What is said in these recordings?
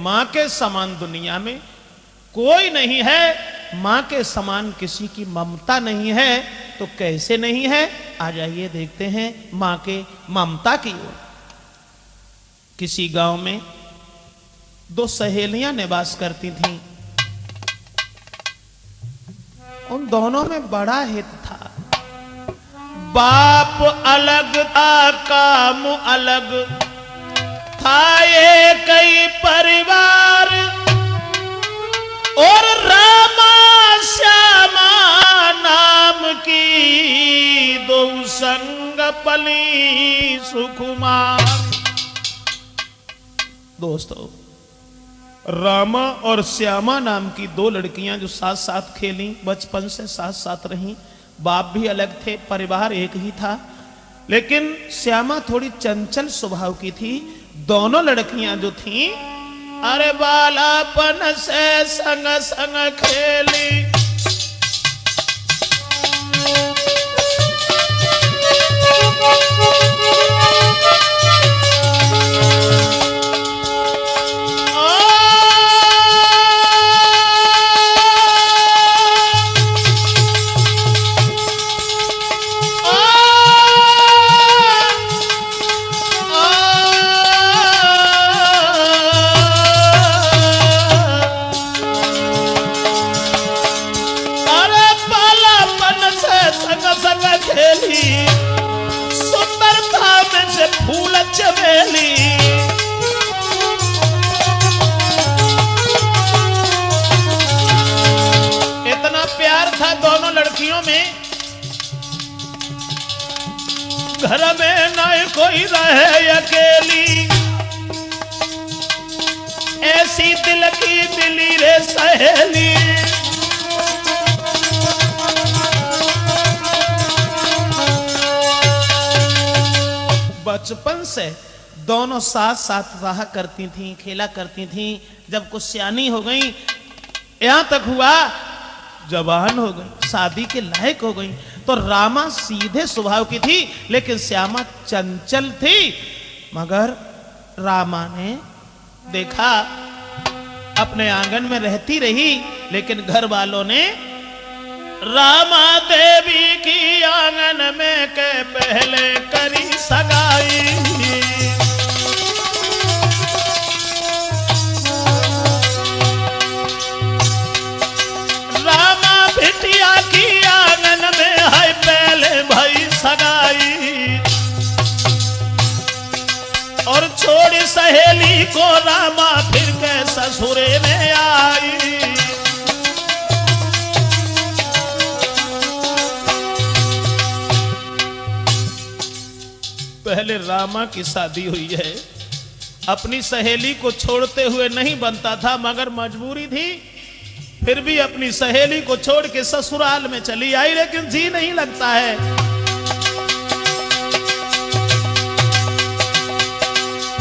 मां के समान दुनिया में कोई नहीं है, मां के समान किसी की ममता नहीं है, तो कैसे नहीं है? आ जाइए देखते हैं मां के ममता की ओर। किसी गांव में दो सहेलियां निवास करती थीं। उन दोनों में बड़ा हित था। बाप अलग था, काम अलग था, ये कई परिवार, और रामा श्यामा नाम की दो संग पली सुकुमार। दोस्तों, रामा और श्यामा नाम की दो लड़कियां जो साथ साथ खेली, बचपन से साथ साथ रहीं, बाप भी अलग थे, परिवार एक ही था, लेकिन श्यामा थोड़ी चंचल स्वभाव की थी। दोनों लड़कियां जो थीं, अरे बालापन से संग संग खेली, सुंदरता में से फूल चमेली, इतना प्यार था दोनों लड़कियों में। घर में न कोई रहे अकेली, ऐसी दिल की मिली रे सहेली। बचपन से दोनों साथ साथ रहा करती थीं, खेला करती थीं। जब कुछ सियानी हो गई, यहां तक हुआ जवान हो गई, शादी के लायक हो गई, तो रामा सीधे स्वभाव की थी, लेकिन श्यामा चंचल थी। मगर रामा ने देखा, अपने आंगन में रहती रही, लेकिन घर वालों ने रामा देवी की आंगन में के पहले करी सगाई। रामा बिटिया की आंगन में है पहले भाई सगाई, और छोड़ी सहेली को रामा फिर के ससुरे में आई। पहले रामा की शादी हुई है, अपनी सहेली को छोड़ते हुए नहीं बनता था, मगर मजबूरी थी, फिर भी अपनी सहेली को छोड़ के ससुराल में चली आई, लेकिन जी नहीं लगता है।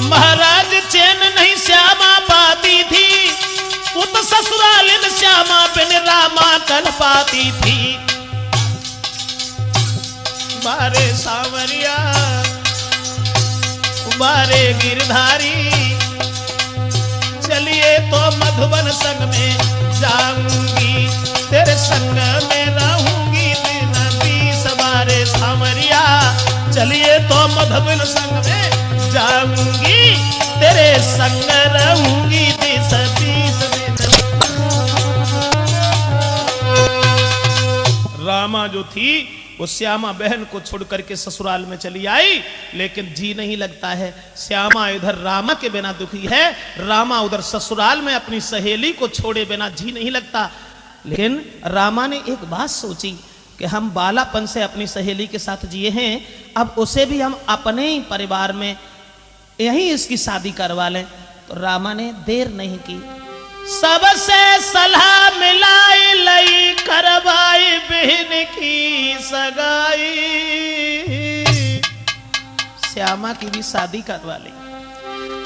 महाराज चैन नहीं श्यामा पाती थी, वो तो ससुराल में श्यामा बिन रामा कल पाती थी। बारे सावरिया बारे गिरधारी, चलिए तो मधुबन संग में जाऊंगी, तेरे संग में रहूंगी दिन 20। बारे सावरिया, चलिए तो मधुबन संग में जाऊंगी, तेरे संग रहूंगी 20 दिन। रामा जो थी वो श्यामा बहन को छोड़ करके ससुराल में चली आई, लेकिन जी नहीं लगता है। श्यामा इधर रामा के बिना दुखी है, रामा उधर ससुराल में अपनी सहेली को छोड़े बिना जी नहीं लगता। लेकिन रामा ने एक बात सोची कि हम बालापन से अपनी सहेली के साथ जिए हैं, अब उसे भी हम अपने ही परिवार में यहीं इसकी शादी करवा लें। तो रामा ने देर नहीं की, सबसे सलाह मिलाई, लई करवाई बहन की सगाई। श्यामा की भी शादी करवा ली।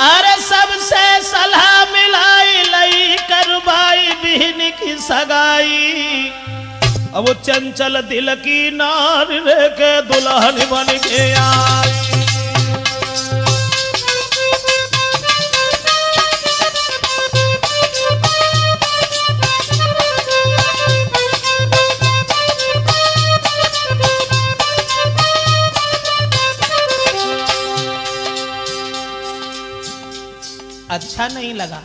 अरे सबसे सलाह मिलाई, लई करवाई बहन की सगाई। अब वो चंचल दिल की नार के दुल्हन बन के आई। अच्छा नहीं लगा,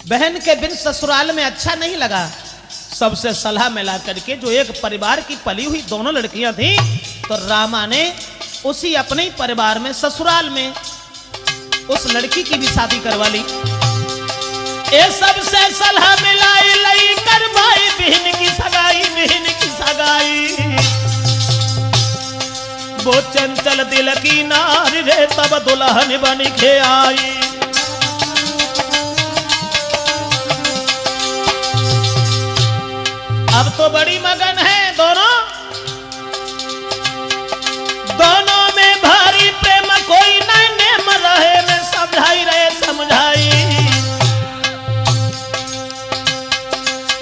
बहन के बिन ससुराल में अच्छा नहीं लगा। सबसे सलाह मिला करके जो एक परिवार की पली हुई दोनों लड़कियां थी, तो रामा ने उसी अपने ही परिवार में ससुराल में उस लड़की की भी शादी करवा ली। ये सबसे सलाह मिलाई लई करवाई बहन की सगाई, बहन की सगाई। वो चंचल दिल की नारी रे तब दुल्हन बन के आई। अब तो बड़ी मगन है दोनों में भारी प्रेम कोई नहीं नेम रहे में समझाई रहे समझाई।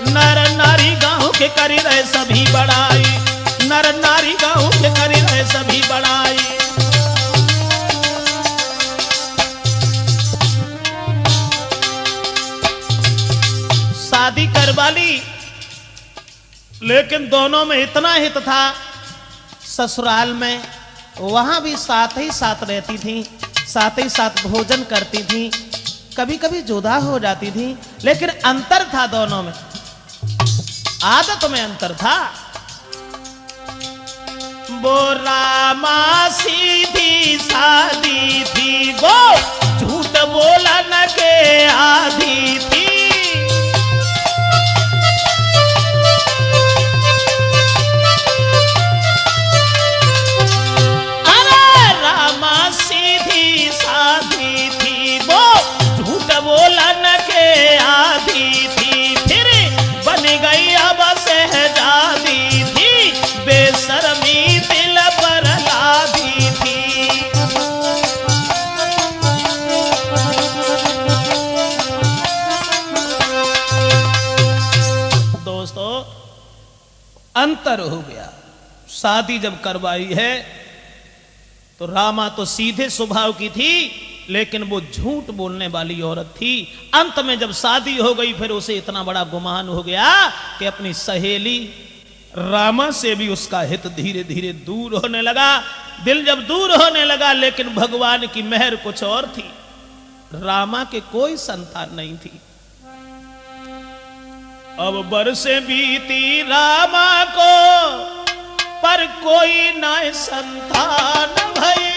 नर नारी गांव के करी रहे सभी बड़ाई, नर नारी गांव के करी रहे सभी बड़ाई। शादी करवा ली, लेकिन दोनों में इतना हित था, ससुराल में वहां भी साथ ही साथ रहती थी, साथ ही साथ भोजन करती थी, कभी कभी जुदा हो जाती थी, लेकिन अंतर था दोनों में, आदत में अंतर था। वो रामा सीधी सादी थी, वो झूठ बोला न के आधी थी। अंतर हो गया। शादी जब करवाई है तो रामा तो सीधे स्वभाव की थी, लेकिन वो झूठ बोलने वाली औरत थी। अंत में जब शादी हो गई, फिर उसे इतना बड़ा गुमान हो गया कि अपनी सहेली रामा से भी उसका हित धीरे धीरे दूर होने लगा। दिल जब दूर होने लगा, लेकिन भगवान की मेहर कुछ और थी, रामा के कोई संतान नहीं थी। अब बरसे बीती रामा को, पर कोई ना संतान भई।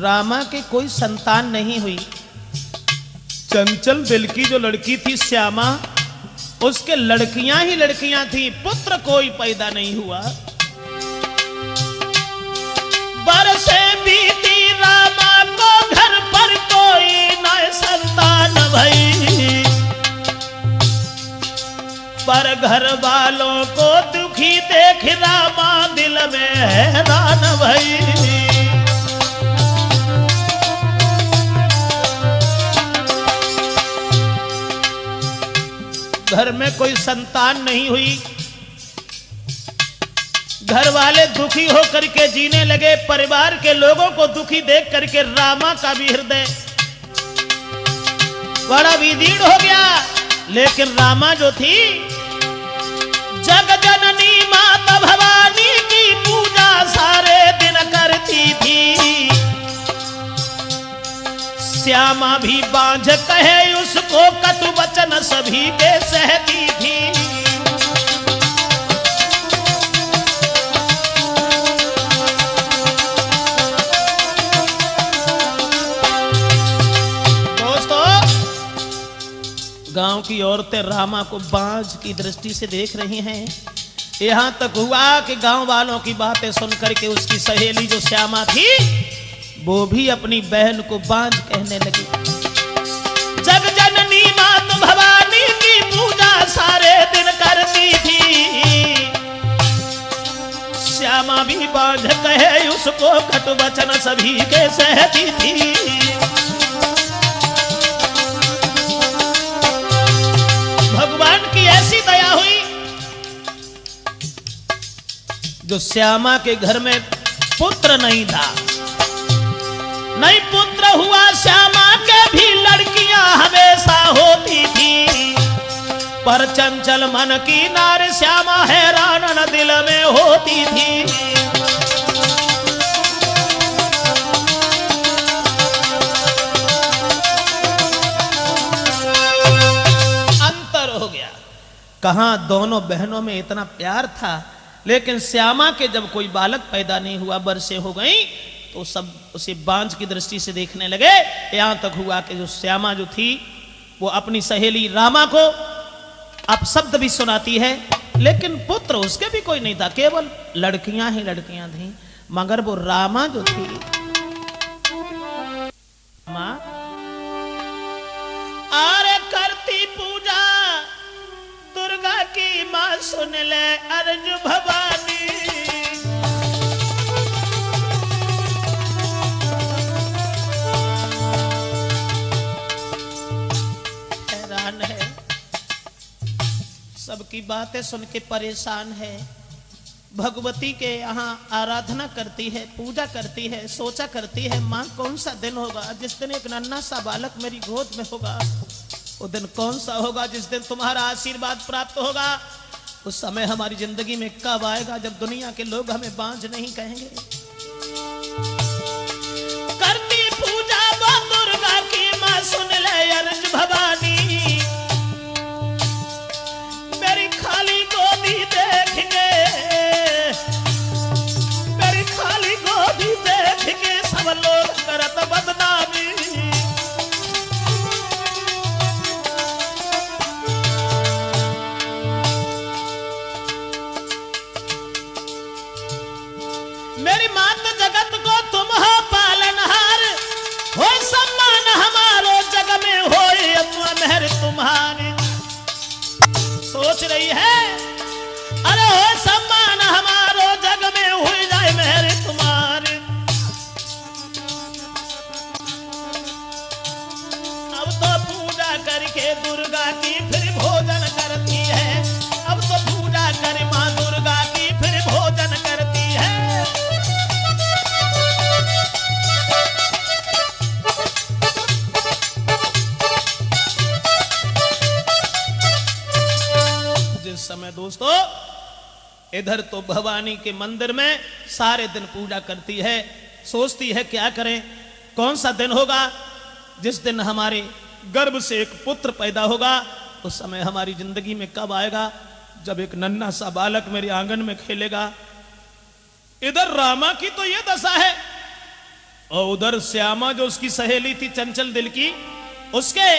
रामा के कोई संतान नहीं हुई। चंचल दिल की जो लड़की थी श्यामा, उसके लड़कियां ही लड़कियां थी, पुत्र कोई पैदा नहीं हुआ। बरसे बीती रामा को, घर पर कोई न संतान भई। पर घर वालों को दुखी देख रामा दिल में हैरान भई। घर में कोई संतान नहीं हुई, घर वाले दुखी होकर के जीने लगे। परिवार के लोगों को दुखी देख करके रामा का भी हृदय बड़ा विदीर्ण हो गया। लेकिन रामा जो थी, जग जननी माता भवानी की पूजा सारे दिन करती थी। श्यामा भी बांझ कहे उसको कटु वचन सभी के सहती थी। गांव की औरतें रामा को बांझ की दृष्टि से देख रही हैं। यहां तक हुआ कि गांव वालों की बातें सुनकर के उसकी सहेली जो श्यामा थी, वो भी अपनी बहन को बांझ कहने लगी। जग जननी मात भवानी की पूजा सारे दिन करती थी। श्यामा भी बांझ कहे उसको कटु वचन सभी के सहती थी। भगवान की ऐसी दया हुई, जो श्यामा के घर में पुत्र नहीं था, नहीं पुत्र हुआ। श्यामा के भी लड़कियां हमेशा होती थी। पर चंचल मन की नार श्यामा हैरान न दिल में होती थी। अंतर हो गया, कहां दोनों बहनों में इतना प्यार था, लेकिन श्यामा के जब कोई बालक पैदा नहीं हुआ, बरसें हो गई, तो सब उसे बांझ की दृष्टि से देखने लगे। यहां तक हुआ कि जो श्यामा जो थी वो अपनी सहेली रामा को अपशब्द भी सुनाती है, लेकिन पुत्र उसके भी कोई नहीं था, केवल लड़कियां ही लड़कियां थी। मगर वो रामा जो थी, मां अरे करती पूजा दुर्गा की मां सुन ले अर्ज भवानी। हैरान है, सबकी बातें सुन के परेशान है। भगवती के यहाँ आराधना करती है, पूजा करती है, सोचा करती है, मां कौन सा दिन होगा जिस दिन एक नन्हा सा बालक मेरी गोद में होगा। वो दिन कौन सा होगा जिस दिन तुम्हारा आशीर्वाद प्राप्त होगा। उस समय हमारी जिंदगी में कब आएगा जब दुनिया के लोग हमें बांझ नहीं कहेंगे। करती पूजा वो दुर्गा की मां सुन ले अर्ज भवानी। मेरी खाली गोदी देख के, मेरी खाली गोदी देख के सब लोग करत बदनामी। मेरी मात जगत को तुम हो पालनहार, हो सम्मान हमारो जग में हो मेहर तुम्हारी। सोच रही है, अरे हो सम्मान हमारो जग में हो जाए मेहर तुम्हारी। अब तो पूजा करके दुर्गा की फिर भोजन करती है। अब तो पूजा कर मां दुर्गा की फिर भोजन करती है। जिस समय दोस्तों इधर तो भवानी के मंदिर में सारे दिन पूजा करती है, सोचती है क्या करें, कौन सा दिन होगा जिस दिन हमारे गर्भ से एक पुत्र पैदा होगा। उस समय हमारी जिंदगी में कब आएगा जब एक नन्हा सा बालक मेरे आंगन में खेलेगा। इधर रामा की तो ये दशा है, और उधर श्यामा जो उसकी सहेली थी चंचल दिल की, उसके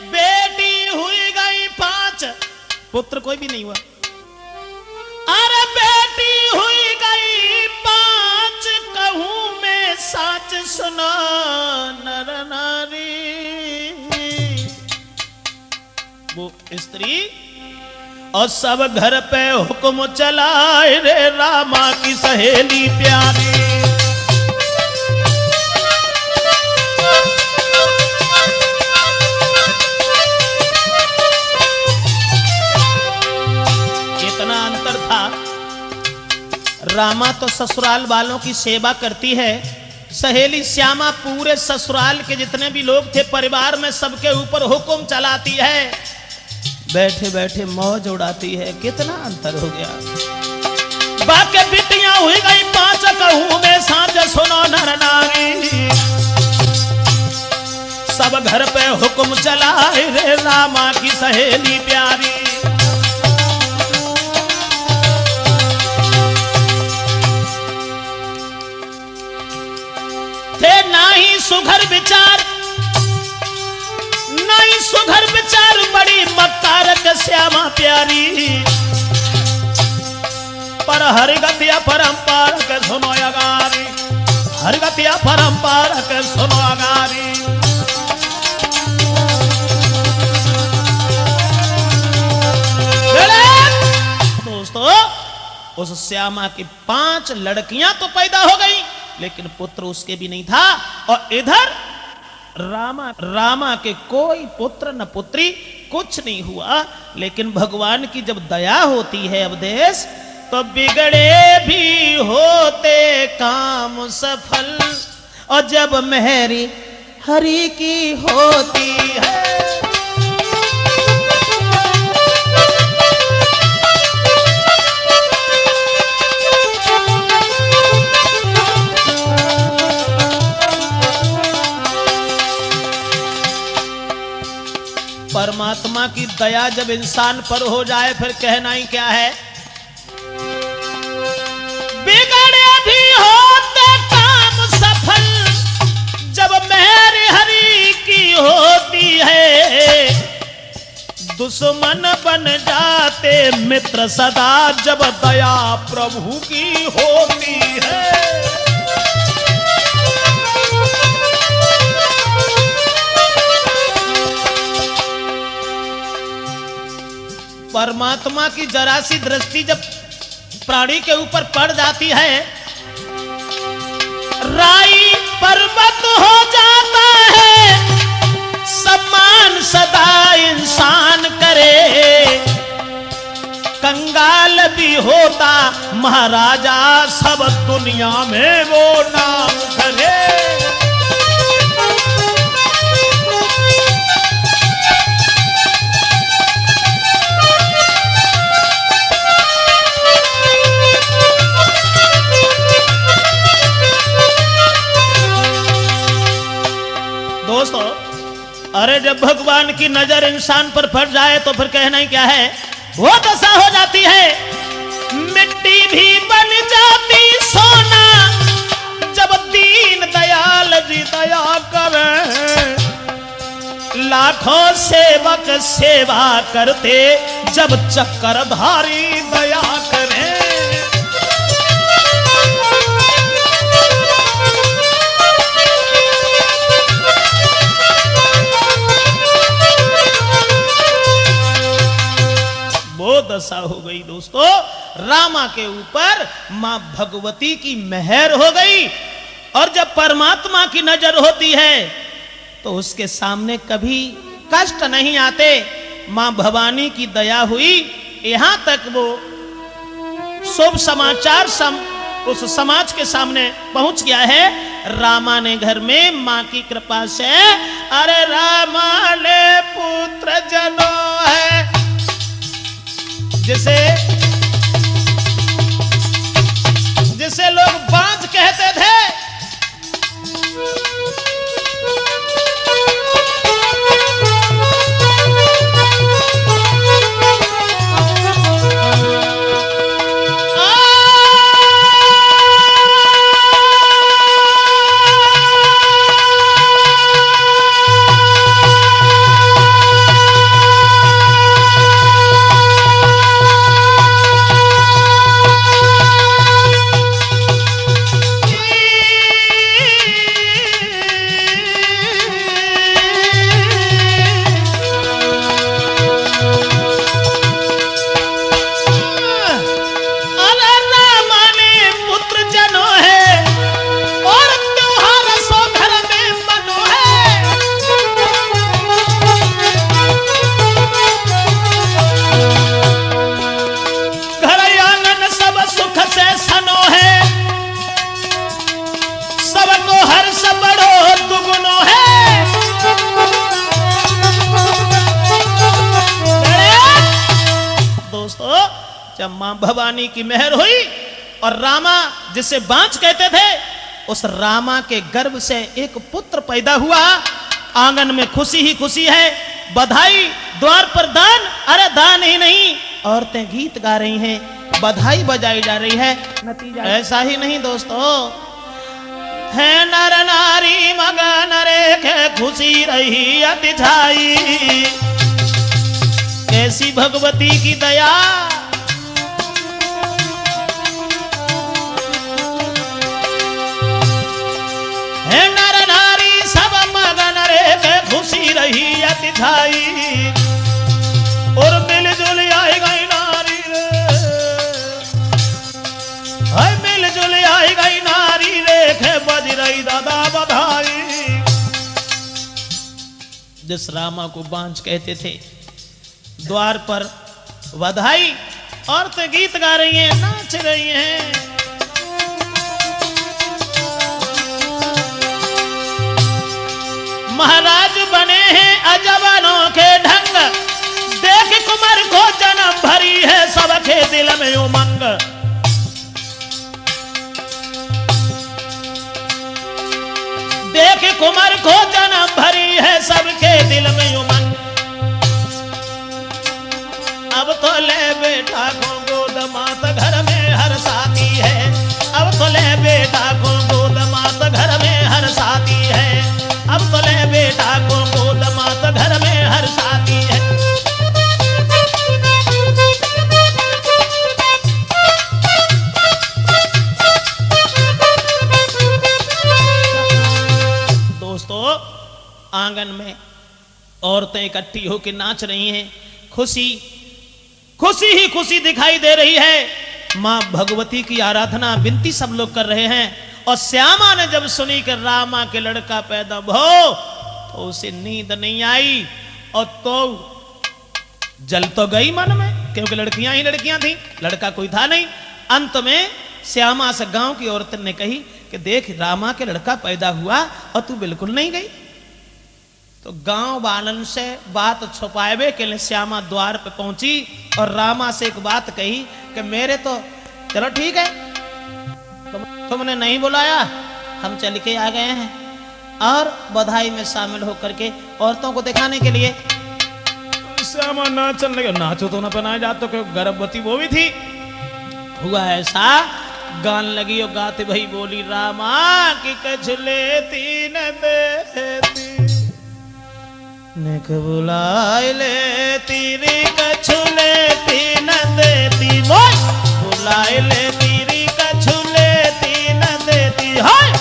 बेटी हुई गई 5, पुत्र कोई भी नहीं हुआ। अरे बेटी हुई गई 5, कहूं मैं साच सुना नर नारी। वो स्त्री और सब घर पे हुक्म चलाए रे रामा की सहेली प्यारी। रामा तो ससुराल वालों की सेवा करती है, सहेली श्यामा पूरे ससुराल के जितने भी लोग थे परिवार में सबके ऊपर हुक्म चलाती है, बैठे बैठे मौज उड़ाती है। कितना अंतर हो गया। बाकी बिटियां हुई गई 5, कहूं मैं साँझ सुनो नर नारी। सब घर पे हुक्म चलाए रे रामा की सहेली प्यारी। नहीं सुघर विचार, नहीं सुघर विचार, बड़ी मक्कारक श्यामा प्यारी। पर हरिगतिया परंपार के सुनो अगारी, हरिगतिया परंपार के सुनो अगारी। दोस्तों उस श्यामा की 5 लड़कियां तो पैदा हो गई, लेकिन पुत्र उसके भी नहीं था। और इधर रामा के कोई पुत्र न पुत्री, कुछ नहीं हुआ। लेकिन भगवान की जब दया होती है अवधेश, तो बिगड़े भी होते काम सफल, और जब मेहरी हरि की होती है। दया जब इंसान पर हो जाए फिर कहना ही क्या है। बिगड़े भी होते काम सफल जब मेहर हरि की होती है, दुश्मन बन जाते मित्र सदा जब दया प्रभु की होती है। परमात्मा की जरा सी दृष्टि जब प्राणी के ऊपर पड़ जाती है, राई पर्वत हो जाता है, सम्मान सदा इंसान करे, कंगाल भी होता महाराजा सब दुनिया में वो नाम करे। दोस्तों, अरे जब भगवान की नजर इंसान पर पड़ जाए तो फिर कहना ही क्या है। वो दशा हो जाती है, मिट्टी भी बन जाती सोना जब दीन दयाल जी दया करे, लाखों सेवक सेवा करते जब चक्रधारी दया करे। वो दशा हो गई दोस्तों, रामा के ऊपर मां भगवती की मेहर हो गई। और जब परमात्मा की नजर होती है तो उसके सामने कभी कष्ट नहीं आते। मां भवानी की दया हुई, यहां तक वो शुभ समाचार उस समाज के सामने पहुंच गया है। रामा ने घर में मां की कृपा से, अरे रामा ले पुत्र जनो है, जिसे लोग बांझ कहते थे, जब मां भवानी की मेहर हुई और रामा जिसे बांझ कहते थे, उस रामा के गर्भ से एक पुत्र पैदा हुआ। आंगन में खुशी ही खुशी है, बधाई, द्वार पर दान, अरे दान ही नहीं, औरतें गीत गा रही हैं, बधाई बजाई जा रही है। नतीजा ऐसा ही नहीं दोस्तों, है नर नारी मगन रेखे खुशी रही अति छाई, कैसी भगवती की दया। है नर नारी सब मगन रेखे खुशी रही अति छाई, और मिलजुल आई गई नारी रे, मिलजुल आई गई नारी रेखे बज रही दादा बधाई। जिस रामा को बांझ कहते थे, द्वार पर बधाई, औरतें गीत गा रही हैं, नाच रही हैं। महाराज बने हैं अजब अनोखे ढंग, देख कुमार को जन्म भरी है सबके दिल में उमंग। देख कुमार को जन्म भरी है सबके दिल में उमंग। तो ले बेटा को गोद मात घर में हर साथी है, अब तो ले बेटा को गोद मात घर में हर साथी है, अब तो ले बेटा को गोद मात घर में हर साथी है। दोस्तों, आंगन में औरतें इकट्ठी होकर नाच रही हैं, खुशी खुशी ही खुशी दिखाई दे रही है। मां भगवती की आराधना विनती सब लोग कर रहे हैं। और श्यामा ने जब सुनी कि रामा के लड़का पैदा हो तो उसे नींद नहीं आई और तो जल तो गई मन में, क्योंकि लड़कियां ही लड़कियां थी, लड़का कोई था नहीं। अंत में श्यामा से गांव की औरत ने कही कि देख रामा के लड़का पैदा हुआ और तू बिल्कुल नहीं गई। तो गांव वालन से बात छुपाए के लिए श्यामा द्वार पे पहुंची और रामा से एक बात कही कि मेरे तो चलो ठीक है, तुमने नहीं बुलाया, हम चल के आ गए हैं और बधाई में शामिल होकर के औरतों को दिखाने के लिए। श्यामा नाचने लगे, नाचो तो ना पहनाए जाते, क्योंकि गर्भवती वो भी थी। हुआ ऐसा, गान लगी और गाते भाई बोली रामा की कछलेती न देती नेक बुलाए ले तेरी कछलेती न देती, बोल बुलाए ले तेरी कछलेती न देती, हाय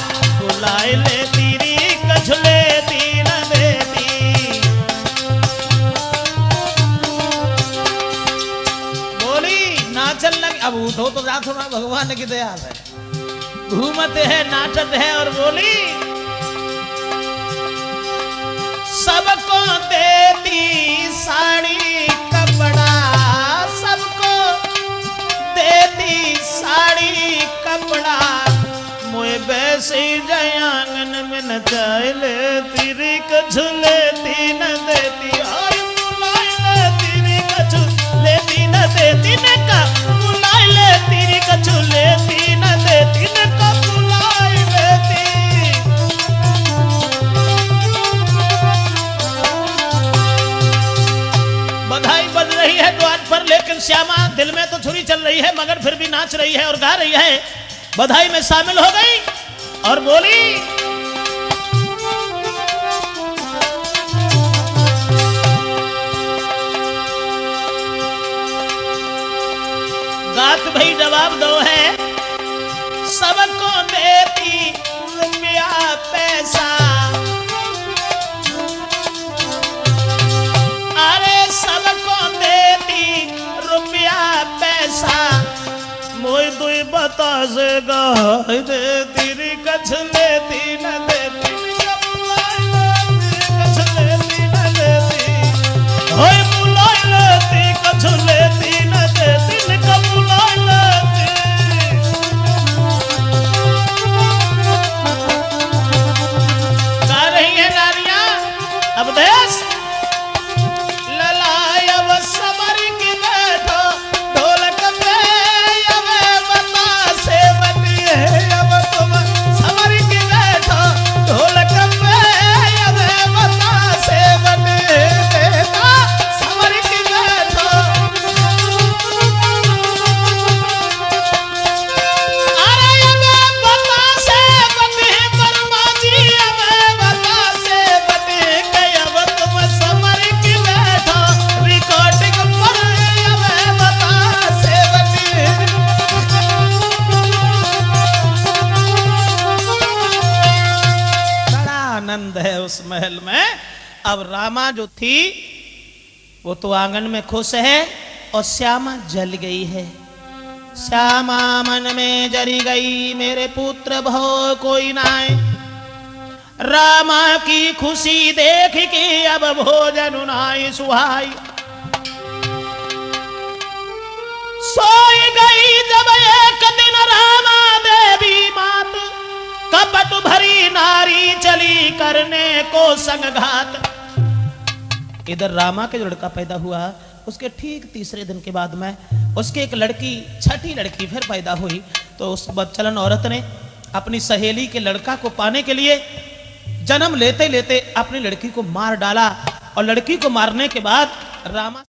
बुलाए ले तेरी कछलेती न देती। बोली नाचन लगी, अब उठो तो जा, थोड़ा भगवान की दया है, घूमते है नाचत है और बोली सबको देती साड़ी कपड़ा, सबको देती साड़ी कपड़ा, मोए बैसी जयांगन में नचाए ले तेरी कछलेती न देती, आई बुलाए ले तेरी कछलेती न देती, ने का बुलाए ले तेरी कछलेती न देती, ने का बुलाए लेती। बधाई बज रही है द्वार पर, लेकिन श्यामा दिल में तो छुरी चल रही है मगर फिर भी नाच रही है और गा रही है, बधाई में शामिल हो गई और बोली गात भाई जवाब दो है, सबको देती रुपया पैसा, सबको देती रुपया पैसा, मोई दुई बता से गाय दे तेरी कछलेती न देती, कछलेती न देती, होय बुलाए लेती कछलेती न देती, निका बुलाए लेती। गा रही है नारियां अब देश है उस महल में। अब रामा जो थी वो तो आंगन में खुश है और श्यामा जल गई है। श्यामा मन में जरी गई, मेरे पुत्र भो कोई नाय। रामा की खुशी देख के अब भोजन नाई सुहाई। सोई गई जब एक दिन रामा देवी मात, कपट भरी नारी चली करने को संघात। इधर रामा के जो लड़का पैदा हुआ उसके ठीक तीसरे दिन के बाद में उसके एक लड़की, छठी लड़की फिर पैदा हुई। तो उस बच्चलन औरत ने अपनी सहेली के लड़का को पाने के लिए जन्म लेते लेते अपनी लड़की को मार डाला और लड़की को मारने के बाद रामा